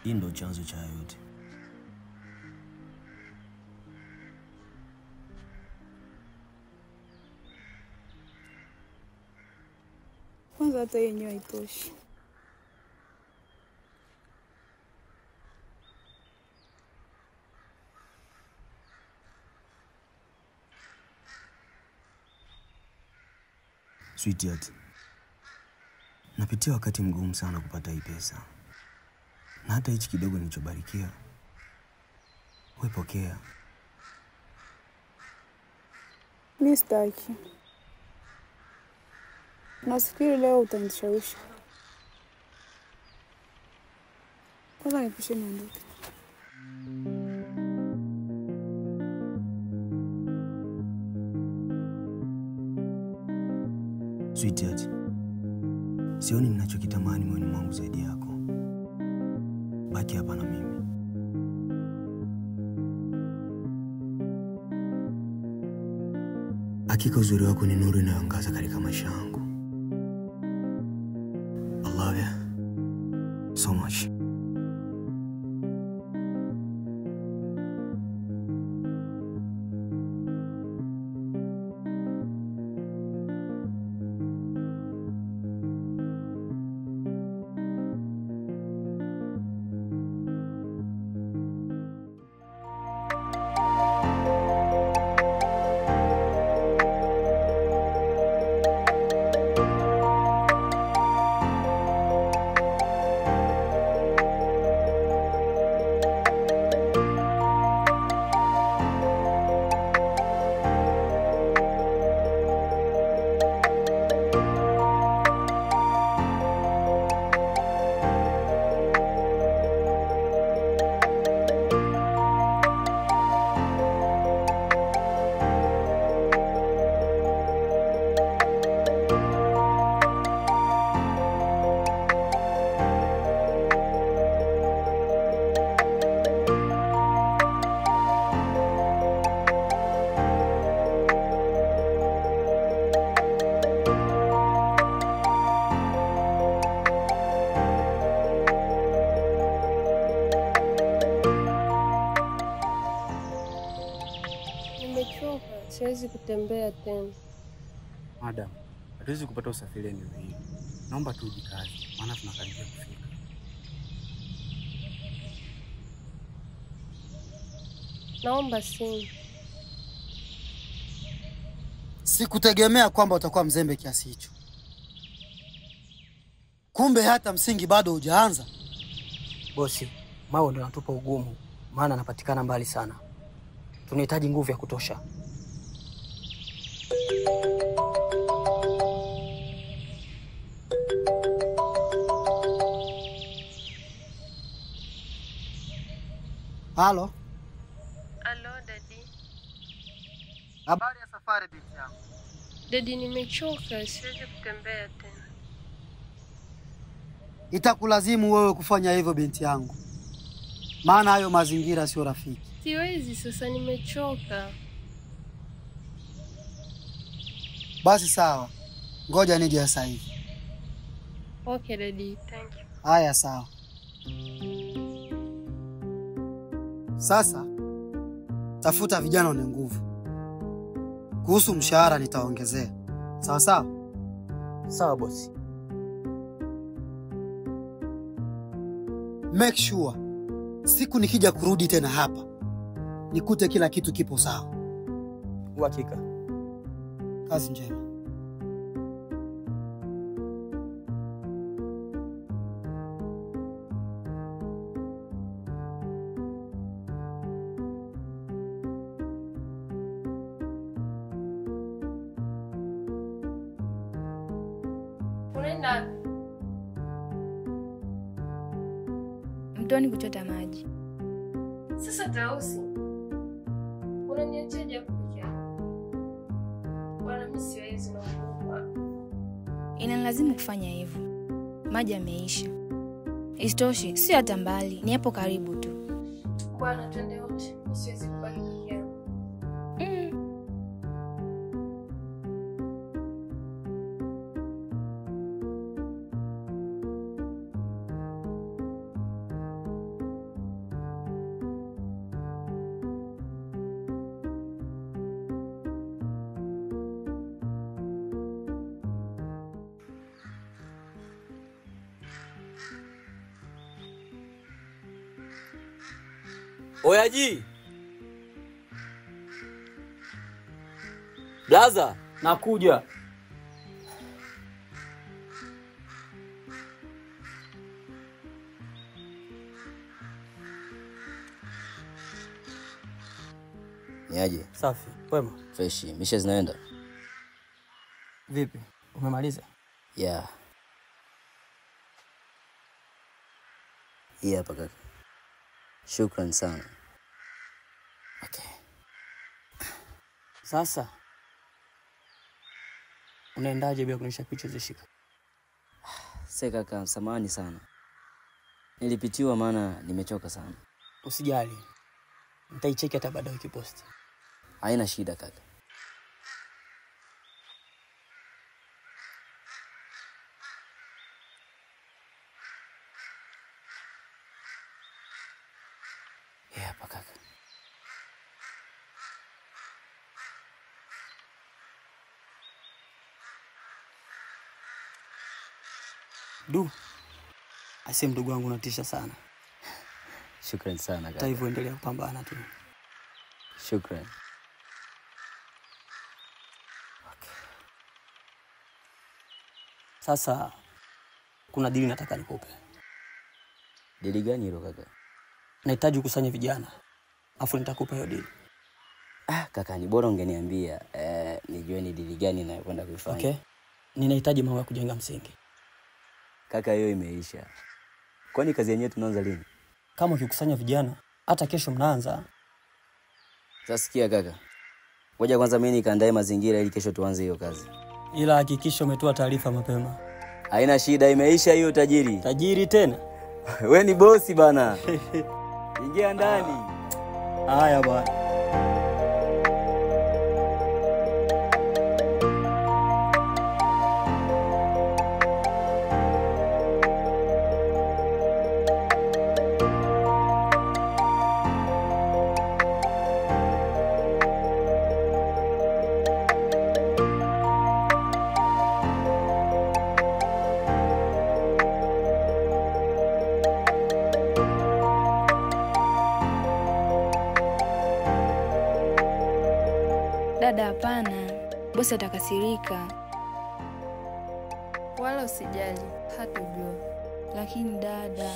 Hii ndo chanzo cha yote. Kwanza hata yenyewe haitoshi. Sweetheart, napitia wakati mgumu sana kupata hii pesa. Na hata hichi kidogo nilichobarikiwa, wewe pokea. Mimi sitaki. Nafikiri leo utanishawishi. Kwanza nipishe niondoke. Sweetheart, sioni ninachokitamani moyoni mwangu zaidi yako. Baki hapa na mimi. Hakika uzuri wako ni nuru inayoangaza katika maisha yangu. I love you so much. Siwezi kutembea tena. Madam, hatuwezi kupata usafiri eneo hili. Naomba tu ujikaze, maana tunakaribia kufika. Naomba simu. Sikutegemea kwamba utakuwa mzembe kiasi hicho. Kumbe hata msingi bado hujaanza. Bosi, Mao ndio anatupa ugumu, maana anapatikana mbali sana. Tunahitaji nguvu ya kutosha. Halo? Halo, Daddy. Habari ya safari binti yangu? Daddy, nimechoka, siwezi kutembea tena. Itakulazimu wewe kufanya hivyo binti yangu. Maana hayo mazingira sio rafiki. Siwezi sasa, nimechoka. Basi sawa. Ngoja nije sasa hivi. Okay, Daddy. Thank you. Haya sawa. Sasa tafuta vijana wenye nguvu. Kuhusu mshahara nitaongezea. Sawa sawa? Sawa bosi. Make sure siku nikija kurudi tena hapa nikute kila kitu kipo sawa. Uhakika. Kazi njema. Unaenda mtoni kuchota maji. sasa Tausi? Unaniachaje hapo peke yako? Bwana mimi siwezi naogopa. Inalazimu kufanya hivyo. Maji yameisha. Isitoshe, si hata mbali, ni hapo karibu tu. Bwana twende wote. Mimi siwezi kubaki peke yangu. Oyaji. Blaza, Nakuja. niaje? Safi. Wema. Fresh. Misha zinaenda? Vipi? Umemaliza? Yeah. Hii hapa kaka. Shukran sana. Okay. Sasa unaendaje bila kunisha picha zishika? Sasa kaka, samahani sana. Nilipitiwa maana nimechoka sana. Usijali. Nitaicheki hata baada ya ukiposti. Haina shida kaka. Hapa kaka. Du. Asi mdogo wangu unatisha sana. Shukran sana kaka. Hata hivyo endelea kupambana tu. Shukran. Sasa kuna dili nataka nikupe. Dili gani hilo kaka? Nahitaji kukusanya vijana. Afu nitakupa hiyo dili. Kaka ni bora ungeniambia nijue ni dili gani nayokwenda kuifanya. Okay. Ninahitaji mambo ya kujenga msingi. Kaka hiyo imeisha. Kwani kazi yenyewe tunaanza lini? Kama ukikusanya vijana, hata kesho mnaanza. Sasa sikia kaka. Ngoja kwanza mimi nikaandae mazingira ili kesho tuanze hiyo kazi. Ila hakikisha umetoa taarifa mapema. Haina shida, imeisha hiyo tajiri. Tajiri tena? Wewe ni bosi bana. Ingia ndani. Haya bwana. Dada, hapana. Bosi atakasirika. Wala usijali, hatojua. Lakini dada,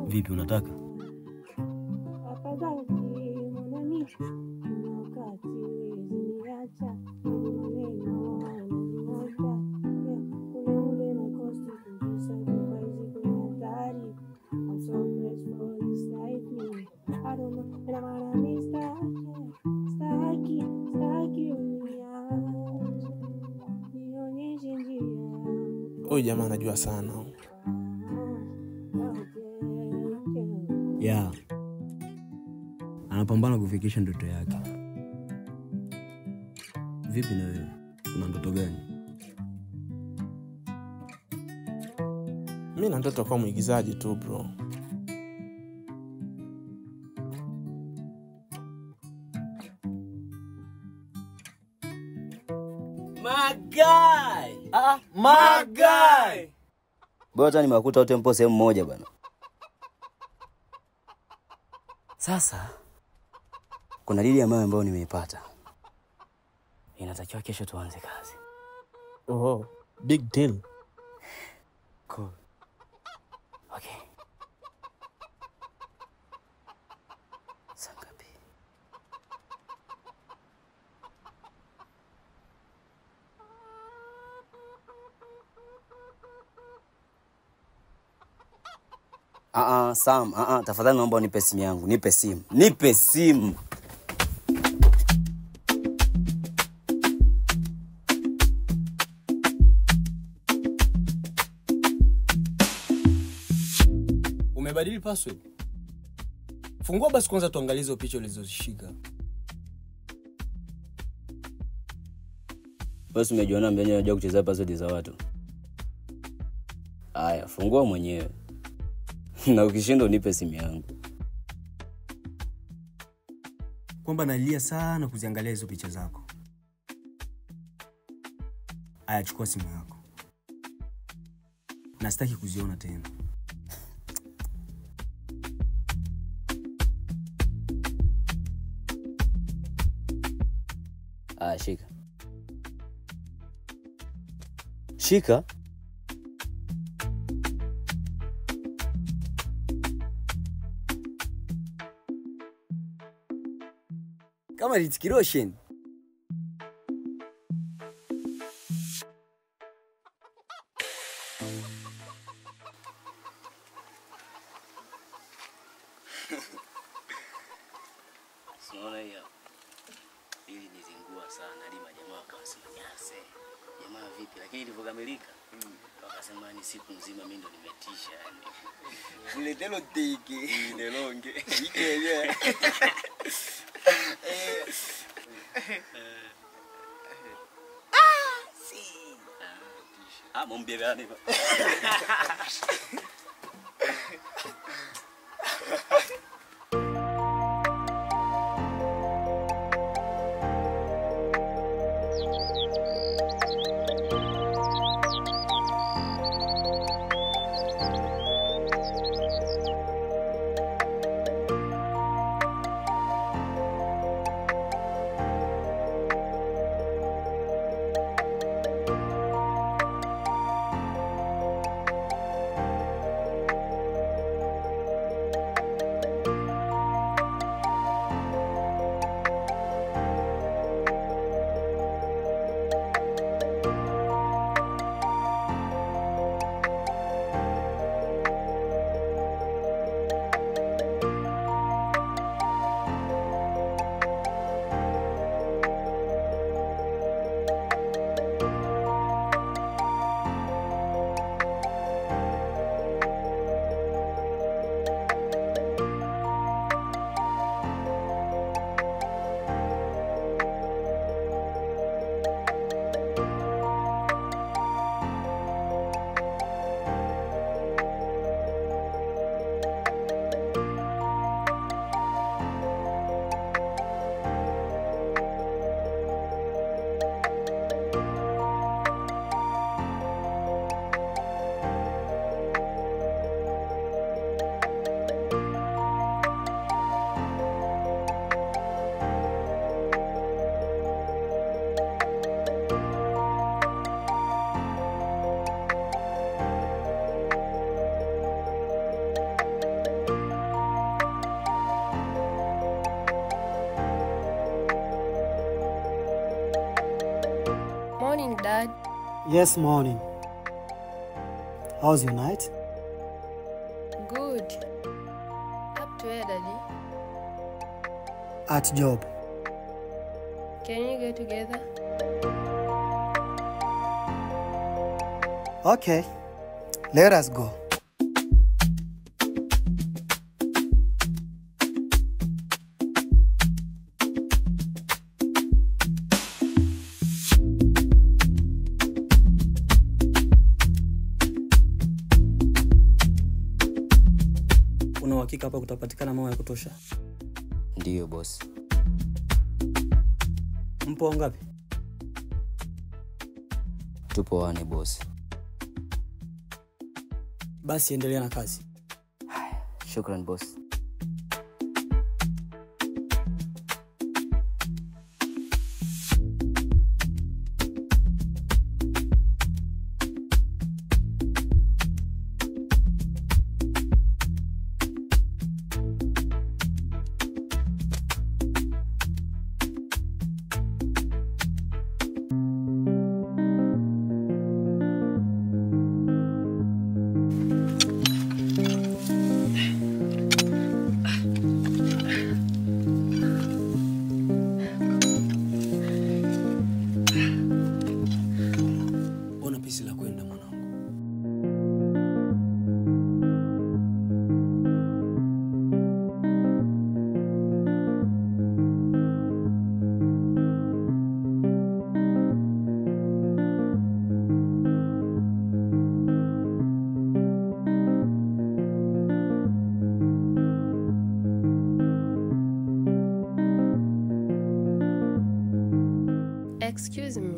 Vipi unataka? Huyu jamaa anajua sana. Yeah. anapambana kufikisha ndoto yake. Vipi na wewe? Una ndoto gani? Mimi na ndoto kuwa mwigizaji tu bro. Magai! Magai! Bora nimewakuta wote mpo sehemu moja bana. Sasa kuna dili ambayo nimeipata. Inatakiwa kesho tuanze kazi. Oh, big deal. Cool. Okay. Sangapi? Sam, tafadhali naomba unipe simu yangu. Nipe simu. Umebadili password? Fungua basi kwanza tuangalie hizo picha ulizozishika. Basi umejiona mbele unajua kucheza password za watu. Aya, fungua mwenyewe. Na ukishindwa unipe simu yangu. Kwamba nalia sana kuziangalia hizo picha zako. Aya, chukua simu yako. Na sitaki kuziona tena. Shika. Shika? Kama litikiroshen. Unaona hiyo? Ili nizingua sana hadi majamaa wakasema nyase. Jamaa vipi? Lakini ilivyokamilika wakasema ni siku nzima mimi ndo nimetisha yani. Mletelo tiki, nelonge. Ike. Mwambie gani ba? Morning, Dad. Yes, morning. How's your night? Good. Up to where, Daddy? At job. Can you get together? Okay, let us go. uhakika hapa kutapatikana mawe ya kutosha? Ndiyo boss. Mpo wangapi? Tupo 4 boss. Basi endelea na kazi. Shukran boss. Excuse me.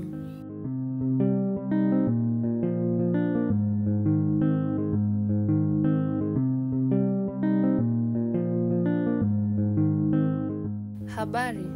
Habari.